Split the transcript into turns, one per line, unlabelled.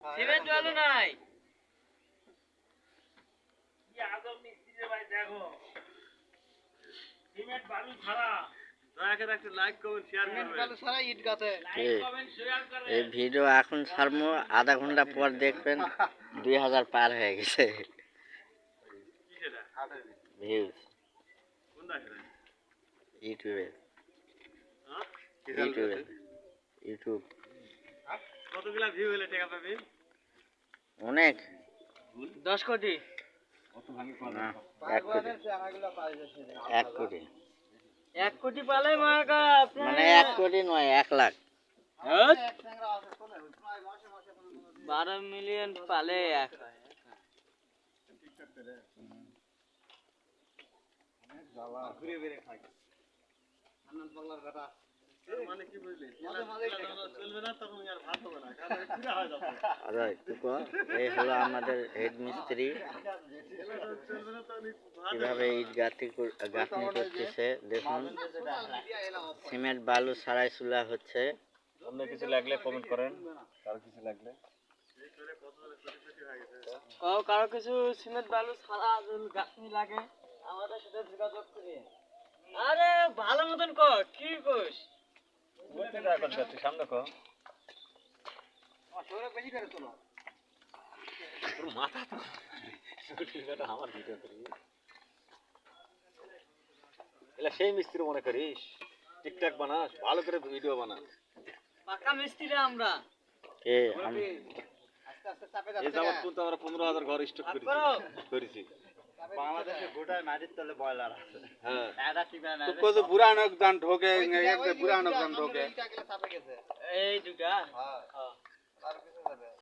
Cement বালু নাই।
কি আজব মিস্ত্রি রে ভাই, দেখো সিমেন্ট বালু ছাড়া। দয়া করে একটা লাইক কমেন্ট শেয়ার করবেন। সিমেন্ট বালু ছাড়া ইট গাঁথে। লাইক কমেন্ট শেয়ার করেন।
এই ভিডিও এখন ছাড়বো, আধা ঘন্টা পর দেখবেন 2000 পার হয়ে গেছে
কি সেটা?
ভিউজ
কোনটা সেটা?
ইউটিউবে।
হ্যাঁ?
ইউটিউব
কতগুলা ভিউ হলে টাকা পাবেন?
অনেক
10 কোটি।
না, 1 কোটি 1 কোটি
1 কোটি পালে মাকা আপনার
মানে 1 কোটি নয়, 1 লাখ।
12 মিলিয়ন পালে এক হয়।
ঘুরে বেরে খাই। আনন্দ পাল্লার বেটা। মানে কি বুঝলি? চলবে না তখন আর ভাত হবে না। কারণ পুরা হয়ে যাবে।
আরে তুকো, এই হলো আমাদের হেড মিস্ত্রি,
চলবে না তখন
কিভাবে ইট গাঁথনি করতেছে দেখুন। সিমেন্ট বালু ছাড়াই চুলা হচ্ছে।
অন্য কিছু লাগলে কমেন্ট করেন। কারো কিছু লাগলে
কারো কিছু সিমেন্ট বালু ছাড়া যদি গাঁথনি লাগে আমাদের সাথে যোগাযোগ করি। আরে ভালো মতন কর, কি কইস?
বলতে যা করতে তুই সামনে কর। তোর মাথা তো এটা আমার ভিডিও করি। এলা সেই মিস্ত্রি মনে করিস? টিকটক বানাস, ভালো করে ভিডিও বানাস।
পাকা মিস্ত্রি আমরা।
কে আমি?
এই যাবত কিন্তু আমরা 15,000 ঘর স্টক করেছি।
বাংলাদেশে গোটায় মাটির তলে বয়লার আছে।
হ্যাঁ
তো কত পুরানো গান ঢোকে, বুড়ানো গান ঢোকে।
এই দুটা। হ্যাঁ।